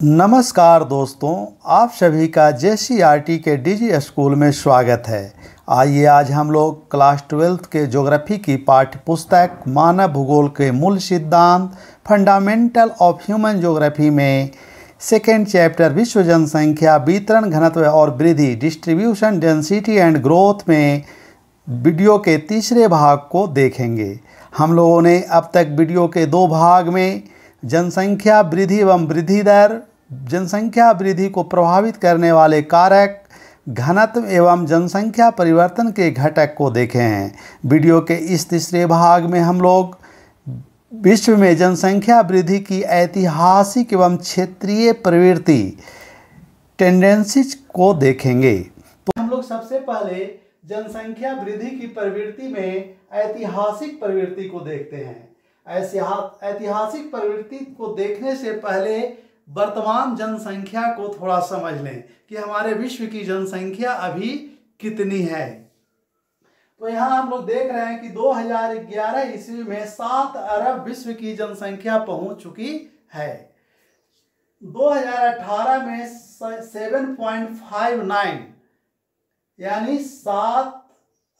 नमस्कार दोस्तों, आप सभी का JCRT के डिजी स्कूल में स्वागत है। आइए आज हम लोग क्लास 12th के ज्योग्राफी की पाठ्य पुस्तक मानव भूगोल के मूल सिद्धांत फंडामेंटल ऑफ ह्यूमन ज्योग्राफी में सेकेंड चैप्टर विश्व जनसंख्या वितरण घनत्व और वृद्धि डिस्ट्रीब्यूशन डेंसिटी एंड ग्रोथ में वीडियो के तीसरे भाग को देखेंगे। हम लोगों ने अब तक वीडियो के दो भाग में जनसंख्या वृद्धि एवं वृद्धि दर, जनसंख्या वृद्धि को प्रभावित करने वाले कारक, घनत्व एवं जनसंख्या परिवर्तन के घटक को देखे हैं। वीडियो के इस तीसरे भाग में हम लोग विश्व में जनसंख्या वृद्धि की ऐतिहासिक एवं क्षेत्रीय प्रवृत्ति टेंडेंसीज को देखेंगे। तो हम लोग सबसे पहले जनसंख्या वृद्धि की प्रवृत्ति में ऐतिहासिक प्रवृत्ति को देखते हैं। ऐतिहासिक प्रवृत्ति को देखने से पहले वर्तमान जनसंख्या को थोड़ा समझ लें कि हमारे विश्व की जनसंख्या अभी कितनी है। तो यहाँ हम लोग देख रहे हैं कि 2011 ईस्वी में 7 अरब विश्व की जनसंख्या पहुंच चुकी है। 2018 में 7.59 यानी 7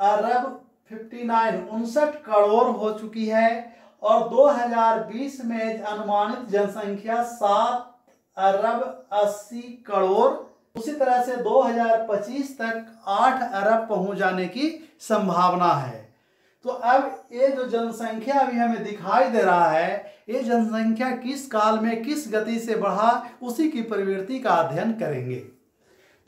अरब 59 करोड़ हो चुकी है और 2020 में अनुमानित जनसंख्या 7 अरब 80 करोड़। उसी तरह से 2025 तक 8 अरब पहुंच जाने की संभावना है। तो अब ये जो जनसंख्या अभी हमें दिखाई दे रहा है, ये जनसंख्या किस काल में किस गति से बढ़ा, उसी की प्रवृत्ति का अध्ययन करेंगे।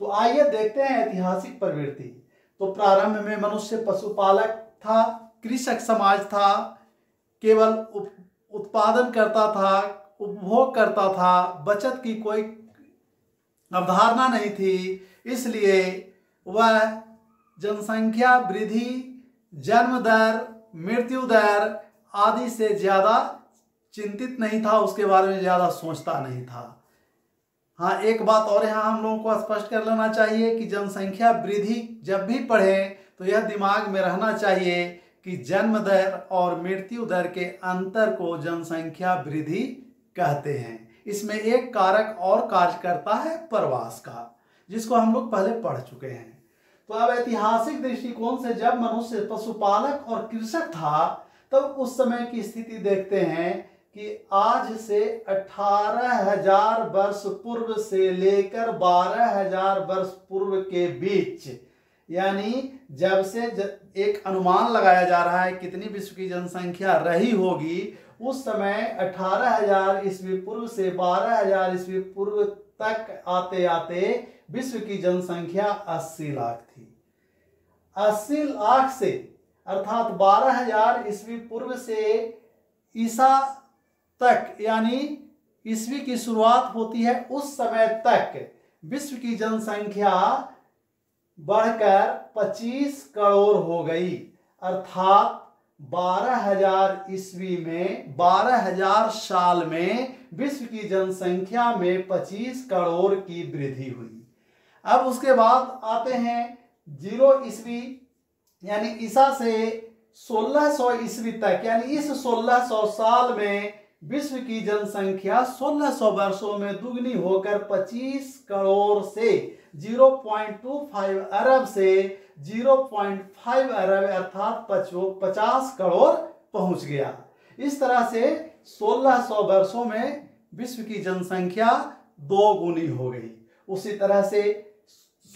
तो आइए देखते हैं ऐतिहासिक प्रवृत्ति। तो प्रारंभ में मनुष्य पशुपालक था, कृषक समाज था, केवल उत्पादन करता था, उपभोग करता था, बचत की कोई अवधारणा नहीं थी। इसलिए वह जनसंख्या वृद्धि, जन्म दर, मृत्यु दर आदि से ज़्यादा चिंतित नहीं था, उसके बारे में ज़्यादा सोचता नहीं था। हाँ, एक बात और यहाँ हम लोगों को स्पष्ट कर लेना चाहिए कि जनसंख्या वृद्धि जब भी पढ़ें तो यह दिमाग में रहना चाहिए कि जन्म दर और मृत्यु दर के अंतर को जनसंख्या वृद्धि कहते हैं। इसमें एक कारक और कार्य करता है प्रवास का, जिसको हम लोग पहले पढ़ चुके हैं। तो अब ऐतिहासिक दृष्टिकोण से जब मनुष्य पशुपालक और कृषक था, तब उस समय की स्थिति देखते हैं कि आज से 18,000 वर्ष पूर्व से लेकर 12,000 वर्ष पूर्व के बीच, यानी जब से एक अनुमान लगाया जा रहा है कितनी विश्व की जनसंख्या रही होगी, उस समय 18,000 ईस्वी पूर्व से 12,000 ईस्वी पूर्व तक आते आते विश्व की जनसंख्या 80 लाख थी। 80 लाख से अर्थात 12,000 ईस्वी पूर्व से ईसा तक, यानी ईस्वी की शुरुआत होती है, उस समय तक विश्व की जनसंख्या बढ़कर 25 करोड़ हो गई। अर्थात 12,000 ईस्वी में 12,000 साल में विश्व की जनसंख्या में 25 करोड़ की वृद्धि हुई। अब उसके बाद आते हैं 0 ईस्वी यानी ईसा से 1600 ईस्वी तक, यानी इस 1600 साल में विश्व की जनसंख्या 1600 वर्षों में दुगनी होकर 25 करोड़ से 0.25 अरब से 0.5 अरब अर्थात 50 करोड़ पहुंच गया। इस तरह से 1600 वर्षों में विश्व की जनसंख्या 2 गुनी हो गई। उसी तरह से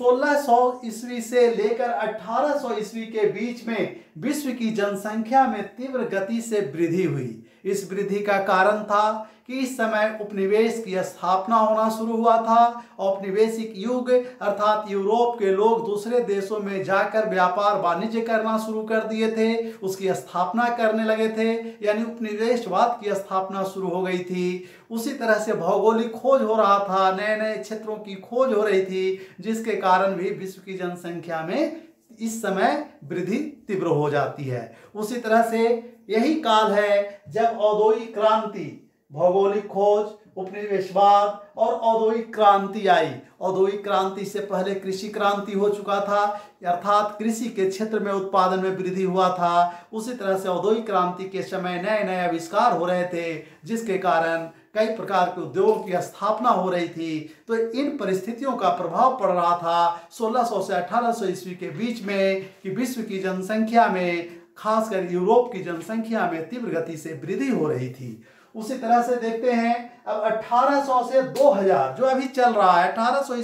1600 ईस्वी से लेकर 1800 ईस्वी के बीच में विश्व की जनसंख्या में तीव्र गति से वृद्धि हुई। इस वृद्धि का कारण था कि इस समय उपनिवेश की स्थापना होना शुरू हुआ था। औपनिवेशिक युग अर्थात यूरोप के लोग दूसरे देशों में जाकर व्यापार वाणिज्य करना शुरू कर दिए थे, उसकी स्थापना करने लगे थे, यानी उपनिवेशवाद की स्थापना शुरू हो गई थी। उसी तरह से भौगोलिक खोज हो रहा था, नए नए क्षेत्रों की खोज हो रही थी, जिसके कारण भी विश्व की जनसंख्या में इस समय वृद्धि तीव्र हो जाती है। उसी तरह से यही काल है जब औद्योगिक क्रांति, भौगोलिक खोज, उपनिवेशवाद और औद्योगिक क्रांति आई। औद्योगिक क्रांति से पहले कृषि क्रांति हो चुका था, अर्थात कृषि के क्षेत्र में उत्पादन में वृद्धि हुआ था। उसी तरह से औद्योगिक क्रांति के समय नए नए आविष्कार हो रहे थे, जिसके कारण कई प्रकार के उद्योगों की स्थापना हो रही थी। तो इन परिस्थितियों का प्रभाव पड़ रहा था 1600 से 1800 ईस्वी के बीच में कि विश्व की जनसंख्या में, खासकर यूरोप की जनसंख्या में तीव्र गति से वृद्धि हो रही थी। उसी तरह से देखते हैं अब 1800 से 2000 जो अभी चल रहा है, 1800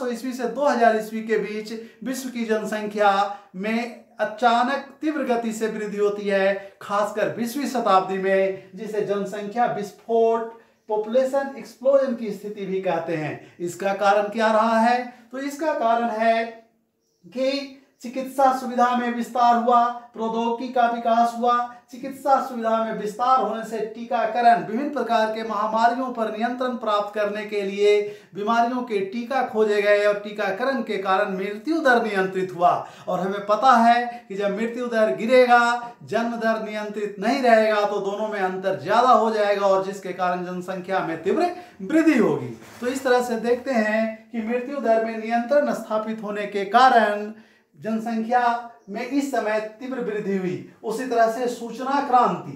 ईस्वी से 2000 ईस्वी के बीच विश्व की जनसंख्या में अचानक तीव्र गति से वृद्धि होती है, खासकर 20वीं शताब्दी में, जिसे जनसंख्या विस्फोट, पॉपुलेशन एक्सप्लोजन की स्थिति भी कहते हैं। इसका कारण क्या रहा है? तो इसका कारण है कि चिकित्सा सुविधा में विस्तार हुआ, प्रौद्योगिकी का विकास हुआ। चिकित्सा सुविधा में विस्तार होने से टीकाकरण, विभिन्न प्रकार के महामारियों पर नियंत्रण प्राप्त करने के लिए बीमारियों के टीका खोजे गए और टीकाकरण के कारण मृत्यु दर नियंत्रित हुआ। और हमें पता है कि जब मृत्यु दर गिरेगा, जन्म दर नियंत्रित नहीं रहेगा, तो दोनों में अंतर ज्यादा हो जाएगा और जिसके कारण जनसंख्या में तीव्र वृद्धि होगी। तो इस तरह से देखते हैं कि मृत्यु दर में नियंत्रण स्थापित होने के कारण जनसंख्या में इस समय तीव्र वृद्धि हुई। उसी तरह से सूचना क्रांति,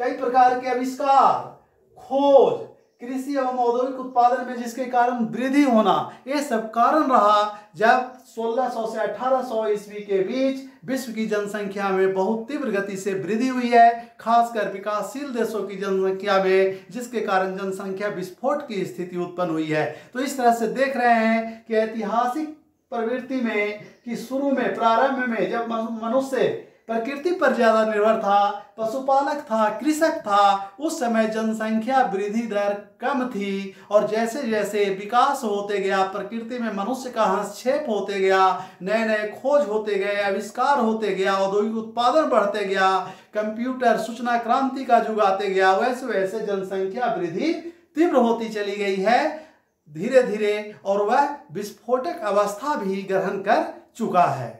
कई प्रकार के आविष्कार, खोज, कृषि एवं औद्योगिक उत्पादन में जिसके कारण वृद्धि होना, ये सब कारण रहा जब 1600 से 1800 ईस्वी के बीच विश्व की जनसंख्या में बहुत तीव्र गति से वृद्धि हुई है, खासकर विकासशील देशों की जनसंख्या में, जिसके कारण जनसंख्या विस्फोट की स्थिति उत्पन्न हुई है। तो इस तरह से देख रहे हैं कि ऐतिहासिक प्रवृत्ति में कि शुरू में, प्रारंभ में, जब मनुष्य प्रकृति पर ज्यादा निर्भर था, पशुपालक था, कृषक था, उस समय जनसंख्या वृद्धि दर कम थी। और जैसे जैसे विकास होते गया, प्रकृति में मनुष्य का हस्तक्षेप होते गया, नए नए खोज होते गए, आविष्कार होते गया, औद्योगिक उत्पादन बढ़ते गया, कंप्यूटर, सूचना क्रांति का युग आते गया, वैसे वैसे जनसंख्या वृद्धि तीव्र होती चली गई है धीरे धीरे, और वह विस्फोटक अवस्था भी ग्रहण कर चुका है।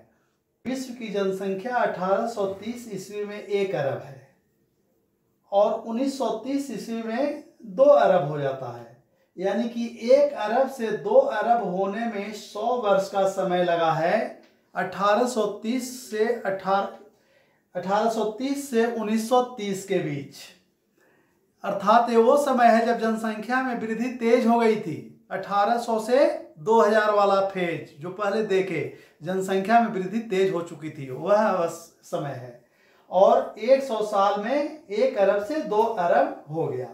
विश्व की जनसंख्या 1830 ईस्वी में 1 अरब है और 1930 ईस्वी में 2 अरब हो जाता है। यानी कि 1 अरब से 2 अरब होने में 100 वर्ष का समय लगा है। 1830 से 1930 के बीच, अर्थात ये वो समय है जब जनसंख्या में वृद्धि तेज हो गई थी। 1800 से 2000 वाला फेज जो पहले देखे, जनसंख्या में वृद्धि तेज हो चुकी थी, वह समय है। और 100 साल में 1 अरब से 2 अरब हो गया।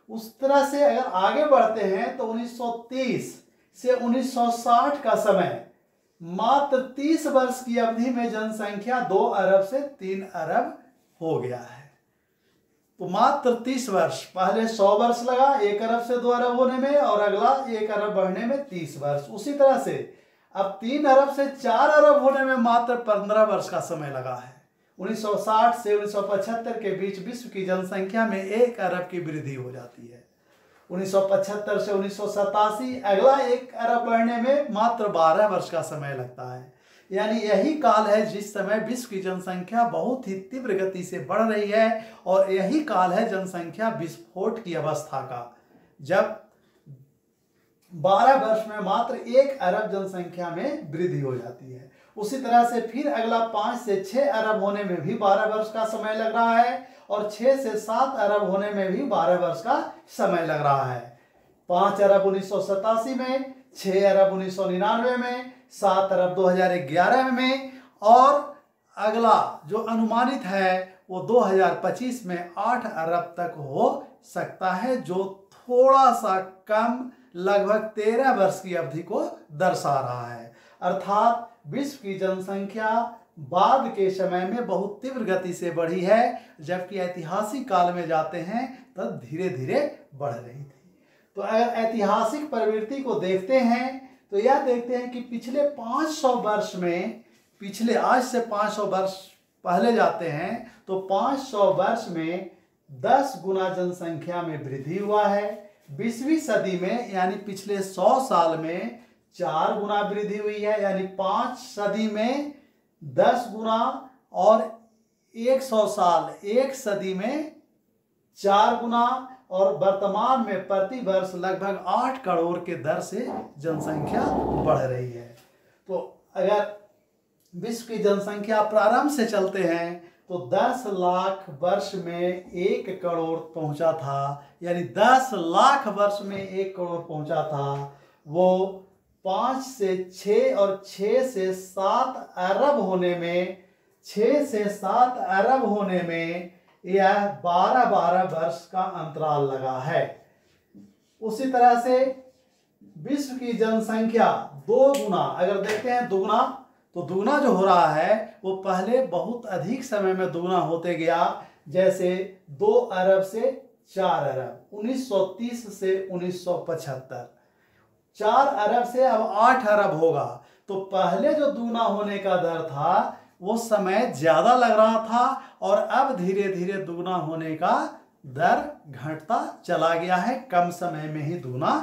उस तरह से अगर आगे बढ़ते हैं तो 1930 से 1960 का समय, मात्र 30 वर्ष की अवधि में जनसंख्या 2 अरब से 3 अरब हो गया है। तो मात्र 30 वर्ष, पहले 100 वर्ष लगा 1 अरब से 2 अरब होने में, और अगला 1 अरब बढ़ने में 30 वर्ष। उसी तरह से अब 3 अरब से 4 अरब होने में मात्र 15 वर्ष का समय लगा है। 1960 से 1975 के बीच विश्व की जनसंख्या में 1 अरब की वृद्धि हो जाती है। 1975 से 1987 अगला 1 अरब बढ़ने में मात्र 12 वर्ष का समय लगता है। यानी यही काल है जिस समय विश्व की जनसंख्या बहुत ही तीव्र गति से बढ़ रही है, और यही काल है जनसंख्या विस्फोट की अवस्था का, जब 12 वर्ष में मात्र 1 अरब जनसंख्या में वृद्धि हो जाती है। उसी तरह से फिर अगला 5 से 6 अरब होने में भी 12 वर्ष का समय लग रहा है, और 6 से 7 अरब होने में भी 12 वर्ष का समय लग रहा है। 5 अरब 1987 में, 6 अरब 1999 में, 7 अरब 2011 में, और अगला जो अनुमानित है वो 2025 में 8 अरब तक हो सकता है, जो थोड़ा सा कम, लगभग 13 वर्ष की अवधि को दर्शा रहा है। अर्थात विश्व की जनसंख्या बाद के समय में बहुत तीव्र गति से बढ़ी है, जबकि ऐतिहासिक काल में जाते हैं तब धीरे धीरे बढ़ रही थी। तो अगर ऐतिहासिक प्रवृत्ति को देखते हैं तो यह देखते हैं कि पिछले 500 वर्ष में, पिछले आज से 500 वर्ष पहले जाते हैं तो 500 वर्ष में 10 गुना जनसंख्या में वृद्धि हुआ है। 20वीं सदी में यानी पिछले 100 साल में 4 गुना वृद्धि हुई है, यानी 5 सदी में 10 गुना, और 100 साल 1 सदी में 4 गुना, और वर्तमान में प्रति वर्ष लगभग 8 करोड़ के दर से जनसंख्या बढ़ रही है। तो अगर विश्व की जनसंख्या प्रारंभ से चलते हैं तो 10 लाख वर्ष में 1 करोड़ पहुंचा था, यानी 10 लाख वर्ष में 1 करोड़ पहुंचा था। वो 5 से 6 और 6 से 7 अरब होने में, 6 से 7 अरब होने में यह 12-12 वर्ष का अंतराल लगा है। उसी तरह से विश्व की जनसंख्या 2 गुना, अगर देखते हैं दुगना, तो दुगना जो हो रहा है वो पहले बहुत अधिक समय में दुगना होते गया, जैसे 2 अरब से 4 अरब, 1930 से 1975, 4 अरब से अब 8 अरब होगा। तो पहले जो दुगना होने का दर था वो समय ज्यादा लग रहा था, और अब धीरे धीरे दुगना होने का दर घटता चला गया है, कम समय में ही दुगना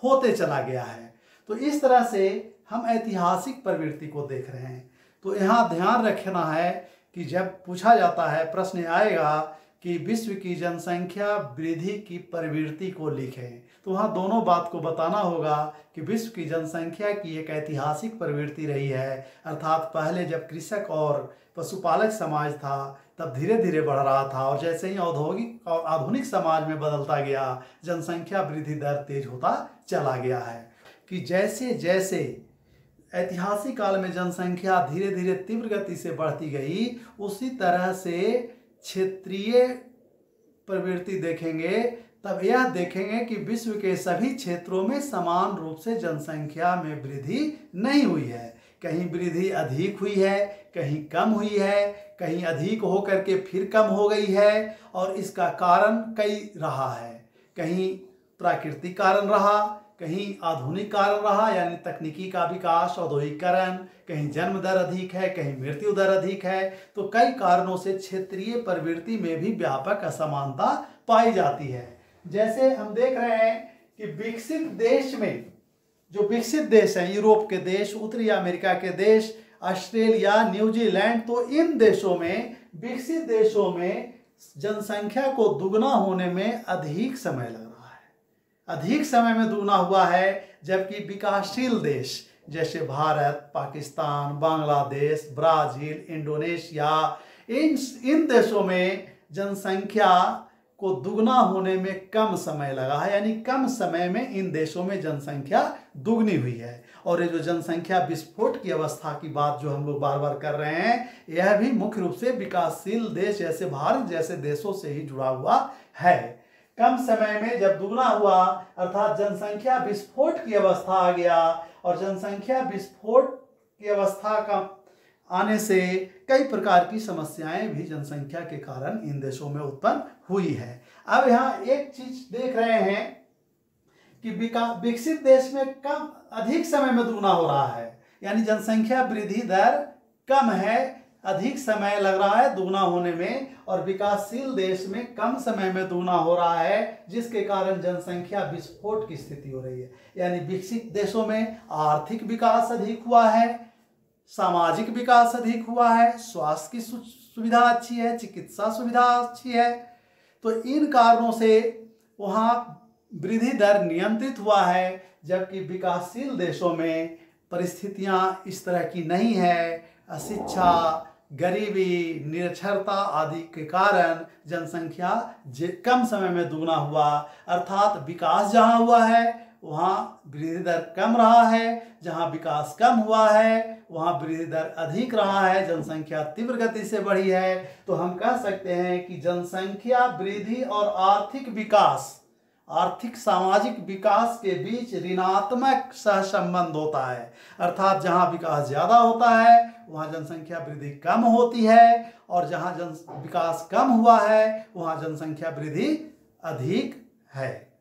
होते चला गया है। तो इस तरह से हम ऐतिहासिक प्रवृत्ति को देख रहे हैं। तो यहाँ ध्यान रखना है कि जब पूछा जाता है, प्रश्न आएगा कि विश्व की जनसंख्या वृद्धि की प्रवृत्ति को लिखें, तो वहाँ दोनों बात को बताना होगा कि विश्व की जनसंख्या की एक ऐतिहासिक प्रवृत्ति रही है, अर्थात पहले जब कृषक और पशुपालक समाज था तब धीरे धीरे बढ़ रहा था, और जैसे ही औद्योगिक और आधुनिक समाज में बदलता गया, जनसंख्या वृद्धि दर तेज होता चला गया है। कि जैसे जैसे ऐतिहासिक काल में जनसंख्या धीरे धीरे तीव्र गति से बढ़ती गई, उसी तरह से क्षेत्रीय प्रवृत्ति देखेंगे, तब यह देखेंगे कि विश्व के सभी क्षेत्रों में समान रूप से जनसंख्या में वृद्धि नहीं हुई है। कहीं वृद्धि अधिक हुई है, कहीं कम हुई है, कहीं अधिक होकर के फिर कम हो गई है, और इसका कारण कई रहा है। कहीं प्राकृतिक कारण रहा, कहीं आधुनिक कारण रहा, यानी तकनीकी का विकास, औद्योगिकरण, कहीं जन्म दर अधिक है, कहीं मृत्यु दर अधिक है। तो कई कारणों से क्षेत्रीय प्रवृत्ति में भी व्यापक असमानता पाई जाती है। जैसे हम देख रहे हैं कि विकसित देश में, जो विकसित देश हैं, यूरोप के देश, उत्तरी अमेरिका के देश, ऑस्ट्रेलिया, न्यूजीलैंड, तो इन देशों में, विकसित देशों में जनसंख्या को दुगना होने में अधिक समय लग रहा है, अधिक समय में दुगना हुआ है। जबकि विकासशील देश जैसे भारत, पाकिस्तान, बांग्लादेश, ब्राजील, इंडोनेशिया, इन देशों में जनसंख्या को दुगना होने में कम समय लगा है, यानी कम समय में इन देशों में जनसंख्या दुगनी हुई है। और ये जो जनसंख्या विस्फोट की अवस्था की बात जो हम लोग बार बार कर रहे हैं, यह भी मुख्य रूप से विकासशील देश जैसे भारत जैसे देशों से ही जुड़ा हुआ है। कम समय में जब दुगना हुआ, अर्थात जनसंख्या विस्फोट की अवस्था आ गया, और जनसंख्या विस्फोट की अवस्था का आने से कई प्रकार की समस्याएं भी जनसंख्या के कारण इन देशों में उत्पन्न हुई है। अब यहाँ एक चीज देख रहे हैं कि विकसित देश में कम अधिक समय में दुगना हो रहा है, यानी जनसंख्या वृद्धि दर कम है, अधिक समय लग रहा है दुगना होने में, और विकासशील देश में कम समय में दुगना हो रहा है, जिसके कारण जनसंख्या विस्फोट की स्थिति हो रही है। यानी विकसित देशों में आर्थिक विकास अधिक हुआ है, सामाजिक विकास अधिक हुआ है, स्वास्थ्य की सुविधा अच्छी है, चिकित्सा सुविधा अच्छी है, तो इन कारणों से वहाँ वृद्धि दर नियंत्रित हुआ है। जबकि विकासशील देशों में परिस्थितियाँ इस तरह की नहीं है, अशिक्षा, गरीबी, निरक्षरता आदि के कारण जनसंख्या कम समय में दुगना हुआ। अर्थात विकास जहाँ हुआ है वहाँ वृद्धि दर कम रहा है, जहाँ विकास कम हुआ है वहाँ वृद्धि दर अधिक रहा है, जनसंख्या तीव्र गति से बढ़ी है। तो हम कह सकते हैं कि जनसंख्या वृद्धि और आर्थिक विकास, आर्थिक सामाजिक विकास के बीच ऋणात्मक सहसंबंध होता है। अर्थात जहाँ विकास ज़्यादा होता है वहाँ जनसंख्या वृद्धि कम होती है, और जहाँ विकास कम हुआ है वहाँ जनसंख्या वृद्धि अधिक है।